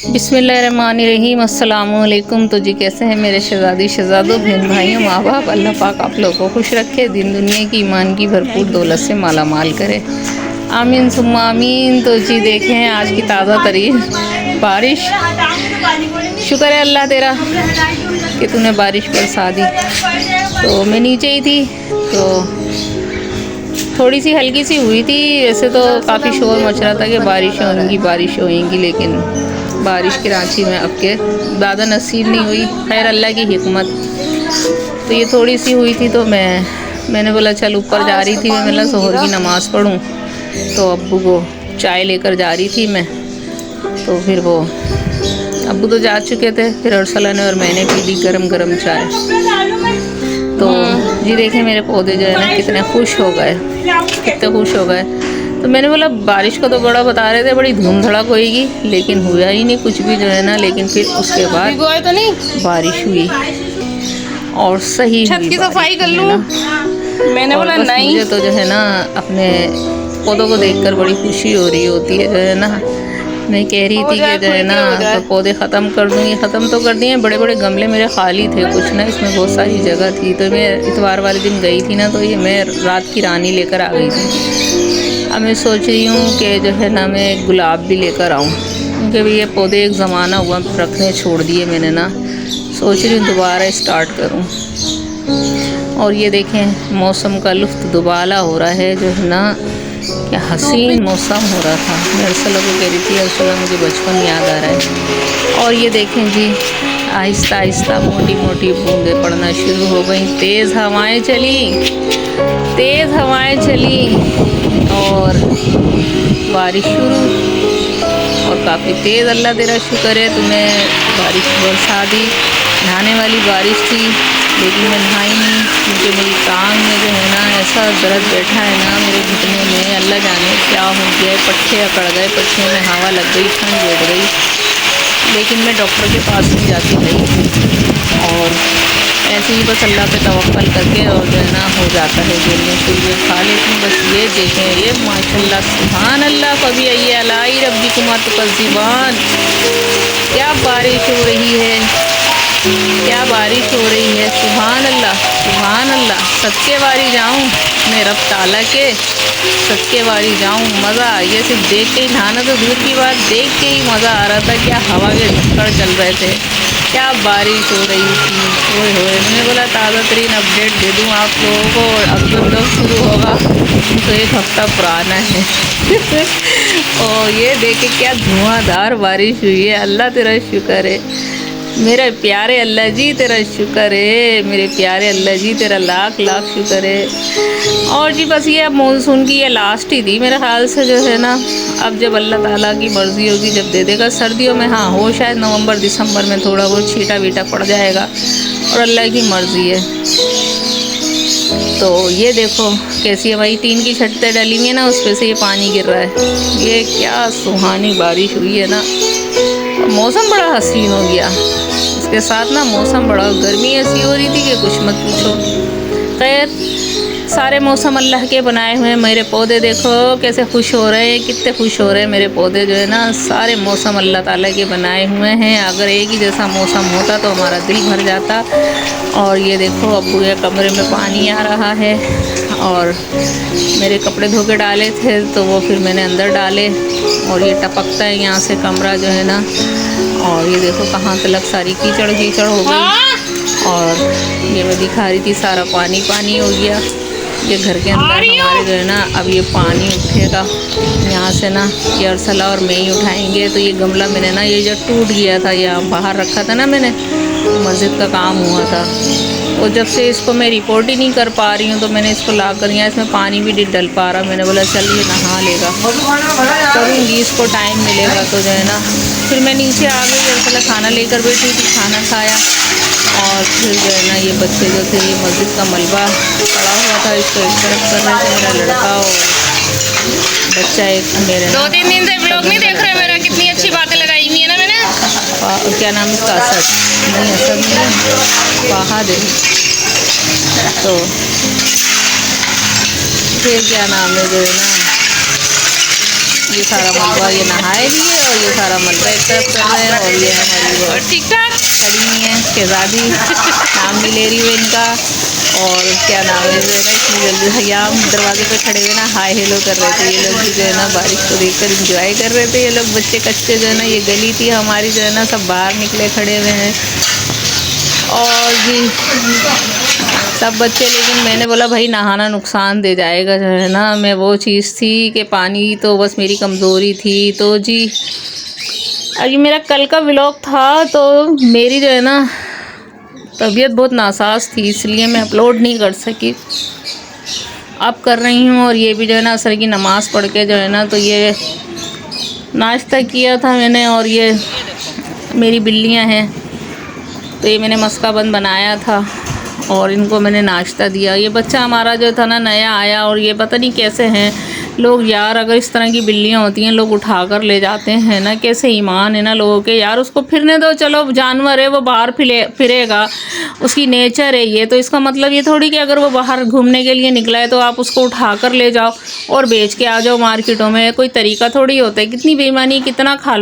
बिस्मिल्लाहिर्रहमानिर्रहीम अस्सलामुअलैकुम। तो जी कैसे हैं मेरे शहज़ादी शहज़ादों, बहन भाइयों, माँ बाप। अल्लाह पाक आप लोगों को खुश रखे, दिन दुनिया की ईमान की भरपूर दौलत से माला माल करे, आमीन सुम्मा आमीन। तो जी देखें आज की ताज़ा तरीन बारिश। शुक्र है अल्लाह तेरा कि तूने बारिश बरसा दी। तो मैं नीचे ही थी तो थोड़ी सी हल्की सी हुई थी। वैसे तो काफ़ी शोर मच रहा था कि बारिश होएंगी, लेकिन बारिश कराची में अब के ज़्यादा नसीब नहीं हुई। खैर अल्लाह की हिकमत। तो ये थोड़ी सी हुई थी तो मैंने बोला चल ऊपर जा रही थी मैं, मतलब ज़ोहर की नमाज़ पढ़ूं। तो अब्बू को चाय लेकर जा रही थी मैं, तो फिर वो अब्बू तो जा चुके थे, फिर अरसला ने और मैंने पी ली गरम गरम चाय। तो जी देखें मेरे पौधे जो है ना कितने खुश हो गए, कितने खुश हो गए। तो मैंने बोला बारिश का तो बड़ा बता रहे थे बड़ी धूम धड़क होएगी, लेकिन हुआ ही नहीं कुछ भी जो है ना। लेकिन फिर उसके बाद तो नहीं बारिश हुई और सही छत की सफाई कर लूं। मैंने बोला नहीं, मुझे तो जो है ना अपने पौधों को देखकर बड़ी खुशी हो रही होती है जो है ना। मैं कह रही थी कि जो है ना तो पौधे ख़त्म कर दूँगी, ख़त्म तो कर दिए। बड़े बड़े गमले मेरे खाली थे कुछ ना, इसमें बहुत सारी जगह थी। तो मैं इतवार वाले दिन गई थी ना, तो ये मैं रात की रानी लेकर आ गई थी। अब मैं सोच रही हूँ कि जो है ना मैं गुलाब भी लेकर आऊँ, क्योंकि भी ये पौधे एक ज़माना हुआ रखने छोड़ दिए मैंने ना। सोच रही हूँ दोबारा स्टार्ट करूँ। और ये देखें मौसम का लुत्फ़ दुबाला हो रहा है जो है ना। क्या हसीन मौसम हो रहा था। मैं अरसला को कह रही थी अरसला मुझे बचपन याद आ रहा है। और ये देखें जी आहिस्ता आहिस्ता मोटी मोटी बूंदें पड़ना शुरू हो गई। तेज़ हवाएं चली और बारिश शुरू, और काफ़ी तेज़। अल्लाह तेरा शुक्र है तुम्हें बारिश बरसा दी। नहाने वाली बारिश थी लेकिन मैं नहाई नहीं, क्योंकि मेरी टांग में जो है ना ऐसा दर्द बैठा है ना मेरे घुटने में। अल्लाह जाने क्या हो गया, पट्टे अकड़ गए, पट्टे में हवा लग गई, ठंड बैठ गई। लेकिन मैं डॉक्टर के पास नहीं जाती भाई, और ऐसे ही बस अल्लाह पे तवक्कल करके और जो है ना हो जाता है। गोलियाँ शोलियाँ खा लेती हूँ बस। ये देखें ये माशाल्लाह सुभान अल्लाह, कभी अय्या अलाई रब्बी कुमा तुकज़्ज़िबान। क्या बारिश हो रही है, क्या बारिश हो रही है। सुभान अल्लाह सुभान अल्लाह। सदके वारी जाऊँ मैं रब ताला के, सदके वारी जाऊँ। मज़ा आ गया, सिर्फ देख के ही, नहाना तो दूर की बात, देख के ही मज़ा आ रहा था। क्या हवा के झक्कड़ चल रहे थे, क्या बारिश हो रही थी। ओए होए, मैंने बोला ताज़ा तरीन अपडेट दे दूँ आप लोगों को। अब जो ब्लॉग शुरू होगा तो एक हफ़्ता पुराना है। और ये देखे क्या धुआंधार बारिश हुई है। अल्लाह तेरा शुक्र है, मेरे प्यारे अल्लाह जी तेरा शुक्र है, मेरे प्यारे अल्लाह जी तेरा लाख लाख शुक्र है। और जी बस ये अब मानसून की ये लास्ट ही थी मेरे ख्याल से जो है ना। अब जब अल्लाह ताला की मर्ज़ी होगी जब दे देगा। सर्दियों में हाँ हो शायद नवंबर दिसंबर में थोड़ा बहुत छीटा वीटा पड़ जाएगा, और अल्लाह की मर्ज़ी है। तो ये देखो कैसी हमारी टीन की छतें डली हुई है ना, उस पर से ये पानी गिर रहा है। ये क्या सुहानी बारिश हुई है ना। मौसम बड़ा हसीन हो गया, उसके साथ ना मौसम बड़ा, गर्मी ऐसी हो रही थी कि कुछ मत पूछो। खैर सारे मौसम अल्लाह के बनाए हुए हैं। मेरे पौधे देखो कैसे खुश हो रहे हैं, कितने खुश हो रहे हैं मेरे पौधे जो है ना। सारे मौसम अल्लाह ताला के बनाए हुए हैं। अगर एक ही जैसा मौसम होता तो हमारा दिल भर जाता। और ये देखो अब पूरे कमरे में पानी आ रहा है, और मेरे कपड़े धो के डाले थे तो वो फिर मैंने अंदर डाले, और ये टपकता है यहाँ से कमरा जो है ना। और ये देखो कहाँ तलक सारी कीचड़ कीचड़ हो गई। और ये मैं दिखा रही थी सारा पानी पानी हो गया। ये घर के अंदर हमारे जो है ना अब ये पानी उठेगा यहाँ से ना। ये अरसला और मैं ही उठाएंगे। तो ये गमला मैंने ना ये जो टूट गया था, यहाँ बाहर रखा था ना मैंने, मस्जिद का काम हुआ था। और जब से इसको मैं रिपोर्ट ही नहीं कर पा रही हूँ तो मैंने इसको ला कर यहाँ इसमें पानी भी नहीं डल पा रहा। मैंने बोला चल ये नहा लेगा, करूँगी, इसको टाइम मिलेगा तो जो है ना। फिर मैं नीचे आ गई, अरसला खाना लेकर बैठी थी, खाना खाया। और फिर जो है ना ये बच्चे जो थे ये मस्जिद का मलबा पड़ा हुआ था, इसको एक तरफ कर रहे थे। मेरा लड़का और बच्चा एक मेरे 2-3 दिन से ब्लॉग नहीं देख रहे मेरा, कितनी अच्छी बातें लगाई हुई है ना मैंने। क्या नाम इसका, असद नहीं, असद नहीं, बहादुर। तो फिर क्या नाम है जो है ना ये सारा मलबा ये नहाए भी है और ये सारा मलबा एक तरफ कर रहे हैं। और ये हमारी और ठीक ठाक खड़ी हुई है शहजादी, नाम नहीं ले रही हूँ इनका। और क्या नाम है जो है ना, इतनी जल्दी हयाम दरवाजे पे खड़े हुए ना हाय हेलो कर रहे थे। ये लोग भी जो है ना बारिश को देखकर एंजॉय कर रहे थे। ये लोग बच्चे कच्चे जो है ना, ये गली थी हमारी जो है ना, सब बाहर निकले खड़े हुए हैं। और भी सब बच्चे, लेकिन मैंने बोला भाई नहाना नुकसान दे जाएगा जो है ना। मैं वो चीज़ थी कि पानी तो बस मेरी कमज़ोरी थी। तो जी और ये मेरा कल का व्लॉग था, तो मेरी जो है ना तबीयत बहुत नासाज थी, इसलिए मैं अपलोड नहीं कर सकी। अब कर रही हूँ। और ये भी जो है ना असर की नमाज़ पढ़ के जो है ना, तो ये नाश्ता किया था मैंने। और ये मेरी बिल्लियाँ हैं, तो ये मैंने मस्का बंद बनाया था और इनको मैंने नाश्ता दिया। ये बच्चा हमारा जो था ना नया आया, और ये पता नहीं कैसे हैं लोग यार, अगर इस तरह की बिल्लियाँ होती हैं लोग उठा कर ले जाते हैं ना, कैसे ईमान है ना लोगों के यार। उसको फिरने दो, चलो जानवर है वो बाहर फिरेगा, उसकी नेचर है ये। तो इसका मतलब ये थोड़ी कि अगर वो बाहर घूमने के लिए निकला है तो आप उसको उठा कर ले जाओ और बेच के आ जाओ मार्केटों में। कोई तरीका थोड़ी होता है। कितनी बेईमानी, कितना खा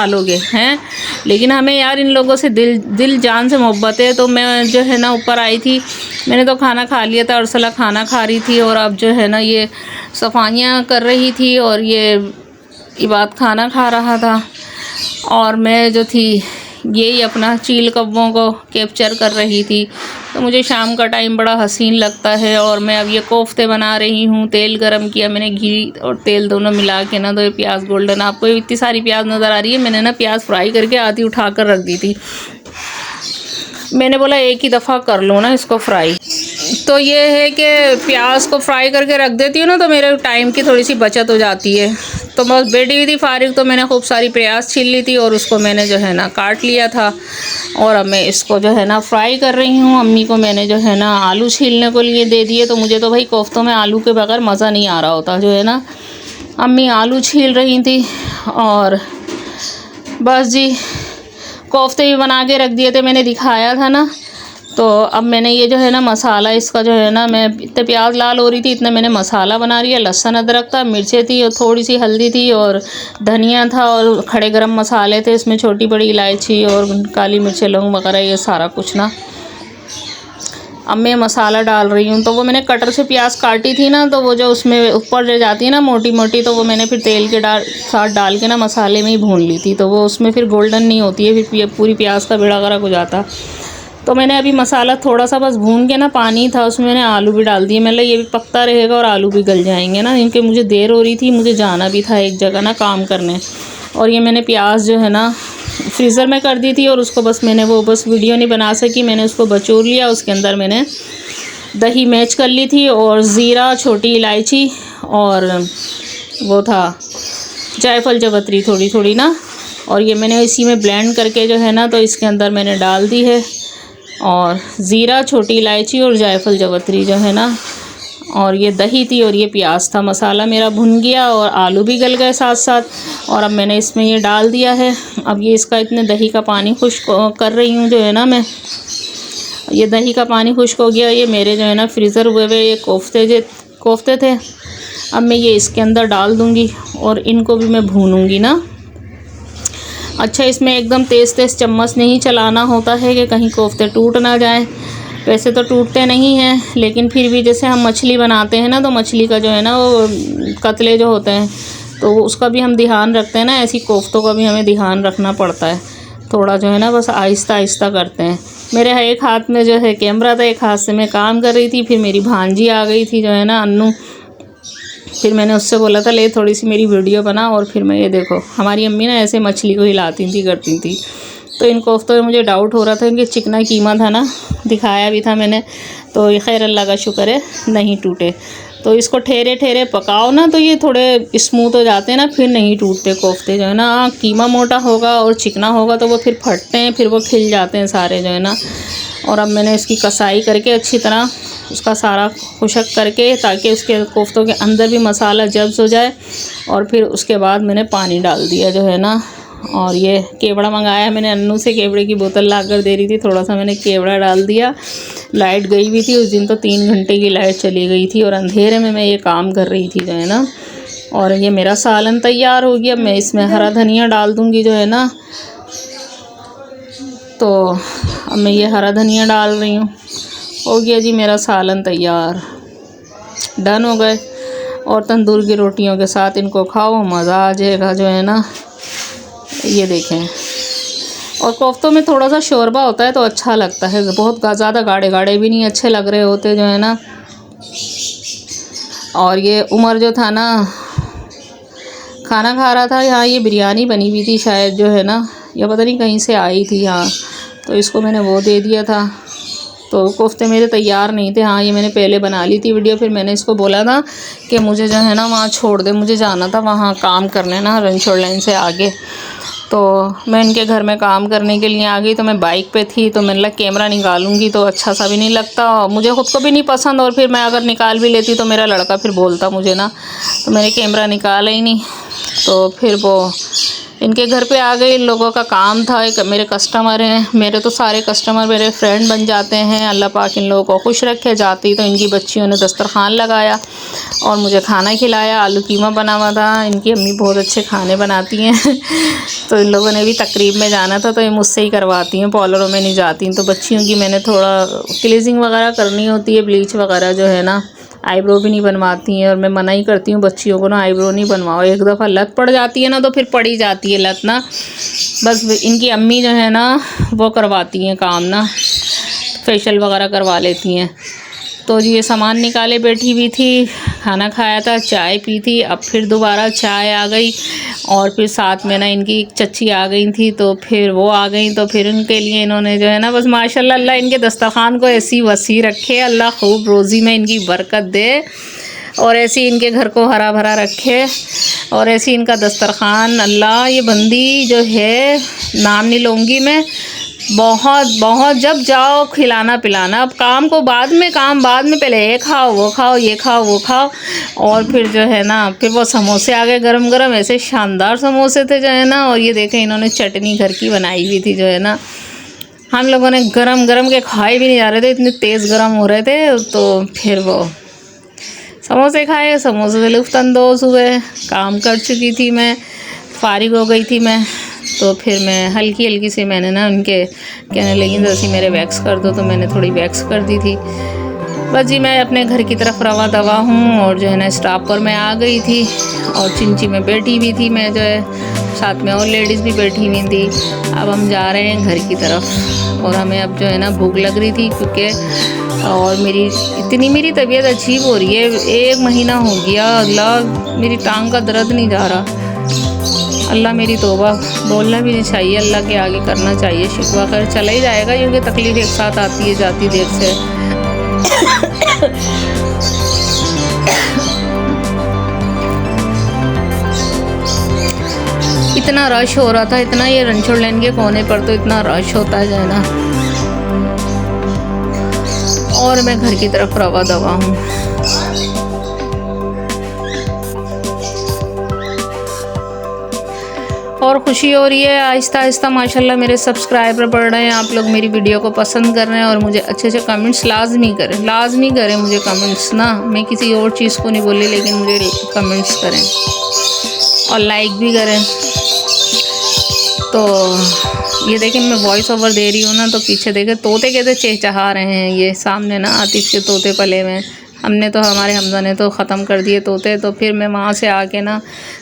लोगे हैं। लेकिन हमें यार इन लोगों से दिल जान से मोहब्बत है। तो मैं जो है ना ऊपर आई थी, मैंने तो खाना खा लिया था, अर्सला खाना खा रही थी और अब जो है ना ये सफाइयाँ कर रही थी और ये इबाद खाना खा रहा था। और मैं जो थी यही अपना चील कब्बों को कैप्चर कर रही थी। तो मुझे शाम का टाइम बड़ा हसीन लगता है। और मैं अब ये कोफ्ते बना रही हूँ। तेल गरम किया मैंने, घी और तेल दोनों मिला के ना। तो ये प्याज गोल्डन, आपको इतनी सारी प्याज नज़र आ रही है, मैंने ना प्याज फ्राई करके आधी उठा कर रख दी थी। मैंने बोला एक ही दफ़ा कर लो ना इसको फ्राई। तो ये है कि प्याज को फ्राई करके रख देती हूँ ना, तो मेरे टाइम की थोड़ी सी बचत हो जाती है। तो बस बैठी हुई थी फारिग, तो मैंने खूब सारी प्याज छील ली थी और उसको मैंने जो है ना काट लिया था। और अब मैं इसको जो है ना फ्राई कर रही हूँ। अम्मी को मैंने जो है ना आलू छीलने को लिए दे दिए। तो मुझे तो भाई कोफ्तों में आलू के बगैर मज़ा नहीं आ रहा होता जो है ना। अम्मी आलू छील रही थी और बस जी कोफ्ते भी बना के रख दिए थे, मैंने दिखाया था ना। तो अब मैंने ये जो है ना मसाला, इसका जो है ना, मैं इतने प्याज लाल हो रही थी इतने मैंने मसाला बना लिया। लहसुन अदरक था, मिर्चें थी और थोड़ी सी हल्दी थी और धनिया था और खड़े गरम मसाले थे, इसमें छोटी बड़ी इलायची और काली मिर्चें लौंग वगैरह ये सारा कुछ ना। अब मैं मसाला डाल रही हूँ। तो वो मैंने कटर से प्याज काटी थी ना, तो वो जो उसमें ऊपर ले जाती है ना मोटी मोटी, तो वो मैंने फिर तेल के साथ डाल के ना मसाले में ही भून ली थी। तो वो उसमें फिर गोल्डन नहीं होती है, फिर पूरी प्याज का बेड़ा गर्क हो जाता। तो मैंने अभी मसाला थोड़ा सा बस भून के ना, पानी था उसमें, मैंने आलू भी डाल दिए। मतलब ये भी पकता रहेगा और आलू भी गल जाएंगे ना, क्योंकि मुझे देर हो रही थी, मुझे जाना भी था एक जगह ना काम करने। और ये मैंने प्याज जो है ना फ्रीज़र में कर दी थी और उसको बस मैंने वो बस वीडियो नहीं बना सकी, मैंने उसको बचोर लिया। उसके अंदर मैंने दही मैच कर ली थी और ज़ीरा, छोटी इलायची और वो था जायफल जवत्री थोड़ी थोड़ी ना। और ये मैंने इसी में ब्लेंड करके जो है ना, तो इसके अंदर मैंने डाल दी है। और ज़ीरा, छोटी इलायची और जायफल जवत्री जो है ना, और ये दही थी और ये प्याज था। मसाला मेरा भुन गया और आलू भी गल गए साथ साथ। और अब मैंने इसमें ये डाल दिया है। अब ये इसका इतने दही का पानी खुश्क कर रही हूँ जो है ना मैं। ये दही का पानी खुश्क हो गया। ये मेरे जो है ना फ्रीज़र हुए हुए ये कोफ्ते थे। अब मैं ये इसके अंदर डाल दूँगी और इनको भी मैं भूनूँगी ना। अच्छा, इसमें एकदम तेज़ चम्मच नहीं चलाना होता है कि कहीं कोफ्ते टूट ना जाए। वैसे तो टूटते नहीं हैं, लेकिन फिर भी जैसे हम मछली बनाते हैं ना, तो मछली का जो है ना वो कतले जो होते हैं तो उसका भी हम ध्यान रखते हैं ना, ऐसी कोफ्तों का भी हमें ध्यान रखना पड़ता है। थोड़ा जो है ना बस आहिस्ता आहिस्ता करते हैं। मेरे एक हाथ में जो है कैमरा था, एक हाथ से मैं काम कर रही थी। फिर मेरी भांजी आ गई थी जो है ना अन्नू, फिर मैंने उससे बोला था ले थोड़ी सी मेरी वीडियो बना। और फिर मैं ये देखो, हमारी अम्मी ना ऐसे मछली को हिलाती थी करती थी। तो इन कोफ्तों में मुझे डाउट हो रहा था कि चिकना कीमा था ना, दिखाया भी था मैंने। तो ये खैर अल्लाह का शुक्र है नहीं टूटे। तो इसको ठहरे ठहरे पकाओ ना, तो ये थोड़े स्मूथ हो जाते हैं ना, फिर नहीं टूटते कोफ्ते जो है ना। कीमा मोटा होगा और चिकना होगा तो वो फिर फटते हैं, फिर वो खिल जाते हैं सारे जो है ना। और अब मैंने इसकी कसाई करके अच्छी तरह उसका सारा खुशक करके, ताकि उसके कोफ्तों के अंदर भी मसाला जब्स हो जाए। और फिर उसके बाद मैंने पानी डाल दिया जो है ना। और ये केवड़ा मंगाया मैंने अन्नू से, केवड़े की बोतल ला कर दे रही थी, थोड़ा सा मैंने केवड़ा डाल दिया। लाइट गई हुई थी उस दिन, तो 3 घंटे की लाइट चली गई थी और अंधेरे में मैं ये काम कर रही थी जो है ना। और ये मेरा सालन तैयार हो गया। मैं इसमें हरा धनिया डाल दूँगी जो है ना। तो अब मैं ये हरा धनिया डाल रही हूँ। हो गया जी मेरा सालन तैयार, डन हो गए। और तंदूर की रोटियों के साथ इनको खाओ, मज़ा आ जाएगा जो है ना। ये देखें, और कोफ्तों में थोड़ा सा शोरबा होता है तो अच्छा लगता है, बहुत ज़्यादा गाढ़े गाढ़े भी नहीं अच्छे लग रहे होते जो है ना। और ये उमर जो था ना, खाना खा रहा था, यहाँ ये बिरयानी बनी हुई थी शायद जो है ना, या पता नहीं कहीं से आई थी यहाँ, तो इसको मैंने वो दे दिया था। तो कोफ्ते मेरे तैयार नहीं थे। हाँ, ये मैंने पहले बना ली थी वीडियो, फिर मैंने इसको बोला था कि मुझे जो है ना वहाँ छोड़ दे, मुझे जाना था वहाँ काम करने ना, रणछोड़ लाइन से आगे। तो मैं इनके घर में काम करने के लिए आ गई, तो मैं बाइक पे थी, तो मैंने लगा कैमरा निकालूंगी तो अच्छा सा भी नहीं लगता, मुझे ख़ुद को भी नहीं पसंद, और फिर मैं अगर निकाल भी लेती तो मेरा लड़का फिर बोलता मुझे ना, तो मैंने कैमरा निकाला ही नहीं। तो फिर वो इनके घर पे आ गई, इन लोगों का काम था, एक मेरे कस्टमर हैं, मेरे तो सारे कस्टमर मेरे फ्रेंड बन जाते हैं, अल्लाह पाक इन लोगों को खुश रखे। जाती तो इनकी बच्चियों ने दस्तरखान लगाया और मुझे खाना खिलाया, आलू कीमा बना हुआ था। इनकी अम्मी बहुत अच्छे खाने बनाती हैं तो इन लोगों ने भी तकरीब में जाना था, तो ये मुझसे ही करवाती हैं, पार्लरों में नहीं जाती। तो बच्चियों की मैंने थोड़ा क्लीजिंग वगैरह करनी होती है, ब्लीच वगैरह जो है ना, आईब्रो भी नहीं बनवाती हैं, और मैं मना ही करती हूँ बच्चियों को ना आईब्रो नहीं बनवाओ, एक दफ़ा लत पड़ जाती है ना तो फिर पड़ी जाती है लत ना। बस इनकी अम्मी जो है ना वो करवाती हैं काम ना, फेशियल वगैरह करवा लेती हैं। तो ये सामान निकाले बैठी हुई थी, खाना खाया था, चाय पी थी, अब फिर दोबारा चाय आ गई, और फिर साथ में ना इनकी चच्ची आ गई थी, तो फिर वो आ गई, तो फिर उनके लिए इन्होंने जो है ना, बस माशाल्लाह अल्लाह इनके दस्तरखान को ऐसी वसी रखे, अल्लाह खूब रोज़ी में इनकी बरकत दे, और ऐसी इनके घर को हरा भरा रखे, और ऐसी इनका दस्तरखान। अल्लाह ये बंदी जो है, नाम नहीं लूँगी मैं, बहुत बहुत जब जाओ खिलाना पिलाना, अब काम को बाद में, काम बाद में, पहले ये खाओ वो खाओ, ये खाओ वो खाओ। और फिर जो है ना, फिर वो समोसे आ गए गरम गरम, ऐसे शानदार समोसे थे जो है ना। और ये देखें इन्होंने चटनी घर की बनाई हुई थी जो है ना, हम लोगों ने गरम गरम के खाए भी नहीं जा रहे थे, इतने तेज़ गरम हो रहे थे। तो फिर वो समोसे खाए, समोसे से लुत्फ़अंदोज़ हुए। काम कर चुकी थी मैं, फारिग हो गई थी मैं, तो फिर मैं हल्की हल्की से मैंने ना उनके कहने लगी जैसे मेरे वैक्स कर दो, तो मैंने थोड़ी वैक्स कर दी थी। बस जी मैं अपने घर की तरफ रवा दवा हूँ, और जो है ना स्टॉप पर मैं आ गई थी, और चिंची में बैठी हुई थी मैं जो है, साथ में और लेडीज़ भी बैठी हुई थी। अब हम जा रहे हैं घर की तरफ, और हमें अब जो है ना भूख लग रही थी, क्योंकि और मेरी तबीयत अजीब हो रही है, 1 महीना हो गया, अल्लाह मेरी टांग का दर्द नहीं जा रहा। अल्लाह मेरी तौबा, बोलना भी नहीं चाहिए, अल्लाह के आगे करना चाहिए शिकवा, कर चला ही जाएगा, क्योंकि तकलीफ़ एक साथ आती है जाती देर से। इतना रश हो रहा था, इतना, ये रणछोड़ लाइन के कोने पर तो इतना रश होता है जो है ना। और मैं घर की तरफ रवा दवा हूँ। और खुशी हो रही है, आहिस्ता आहिस्ता माशाल्लाह मेरे सब्सक्राइबर बढ़ रहे हैं, आप लोग मेरी वीडियो को पसंद कर रहे हैं, और मुझे अच्छे अच्छे कमेंट्स लाजमी करें मुझे कमेंट्स ना, मैं किसी और चीज़ को नहीं बोली, लेकिन मुझे कमेंट्स करें और लाइक भी करें। तो ये देखें मैं वॉइस ओवर दे रही हूँ ना, तो पीछे देखें तोते कैसे चहचहा रहे हैं, ये सामने ना आतिश के तोते पले हुए हैं। हमने तो, हमारे हमजा ने तो ख़त्म कर दिए तोते। तो फिर मैं वहाँ से आके ना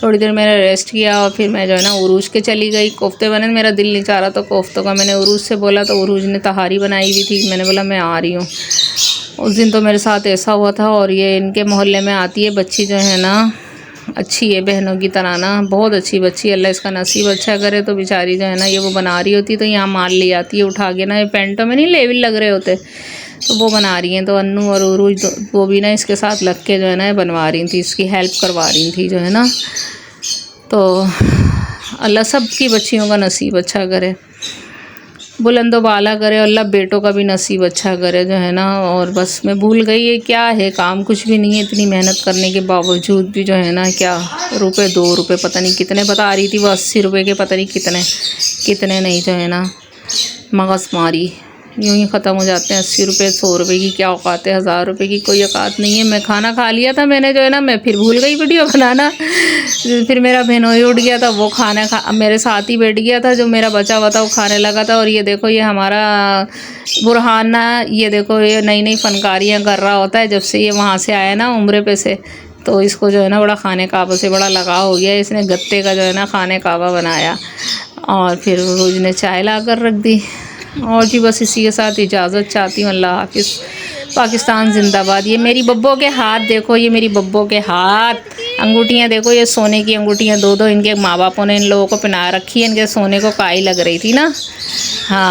थोड़ी देर मैंने रेस्ट किया, और फिर मैं जो है ना उरूज के चली गई। कोफ्ते बने, मेरा दिल नहीं चाह रहा तो कोफ्तों का, मैंने उरूज से बोला, तो उरूज ने तहारी बनाई हुई थी, मैंने बोला मैं आ रही हूँ। उस दिन तो मेरे साथ ऐसा हुआ था। और ये इनके मोहल्ले में आती है बच्ची जो है ना, अच्छी है बहनों की तरह ना, बहुत अच्छी बच्ची, अल्लाह इसका नसीब अच्छा करे। तो बेचारी जो है ना, ये वो बना रही होती तो यहाँ माल ले आती है उठा के ना, ये पेंटों में नहीं लेविल लग रहे होते, तो वो बना रही हैं। तो अन्नू और उरूज वो भी ना इसके साथ लग के जो है ना बनवा रही थी, इसकी हेल्प करवा रही थी जो है ना। तो अल्लाह सब की बच्चियों का नसीब अच्छा करे, बुलंदो बाला करे, अल्लाह बेटों का भी नसीब अच्छा करे जो है ना। और बस मैं भूल गई ये क्या है काम, कुछ भी नहीं है, इतनी मेहनत करने के बावजूद भी जो है ना, क्या रुपए 2 रुपये पता नहीं कितने बता रही थी वो, 80 रुपये के पता नहीं कितने नहीं जो है ना, मगज़ मारी यूं ही ख़त्म हो जाते हैं। 80 रुपये 100 रुपये की क्या औकात है, 1000 रुपये की कोई औकात नहीं है। मैं खाना खा लिया था मैंने, जो है ना, मैं फिर भूल गई वीडियो बनाना। फिर मेरा बहनोई उठ गया था, वो खाना मेरे साथ ही बैठ गया था, जो मेरा बचा हुआ था वो खाने लगा था। और ये देखो, ये हमारा बुरहान ना, ये देखो, ये नई नई फनकारियाँ कर रहा होता है जब से ये वहाँ से आया ना उम्रे पे से। तो इसको जो है ना बड़ा खाने काबा से बड़ा लगाव हो गया। इसने गत्ते का जो है ना खाने काबा बनाया और फिर रोज ने चाय ला कर रख दी। और जी बस इसी के साथ इजाज़त चाहती हूँ। अल्लाह हाफिज़। पाकिस्तान जिंदाबाद। ये मेरी बब्बो के हाथ देखो, ये मेरी बब्बो के हाथ, अंगूठियाँ देखो, ये सोने की अंगूठियाँ 2-2 इनके माँ बापों ने इन लोगों को पहना रखी है। इनके सोने को काई लग रही थी ना। हाँ।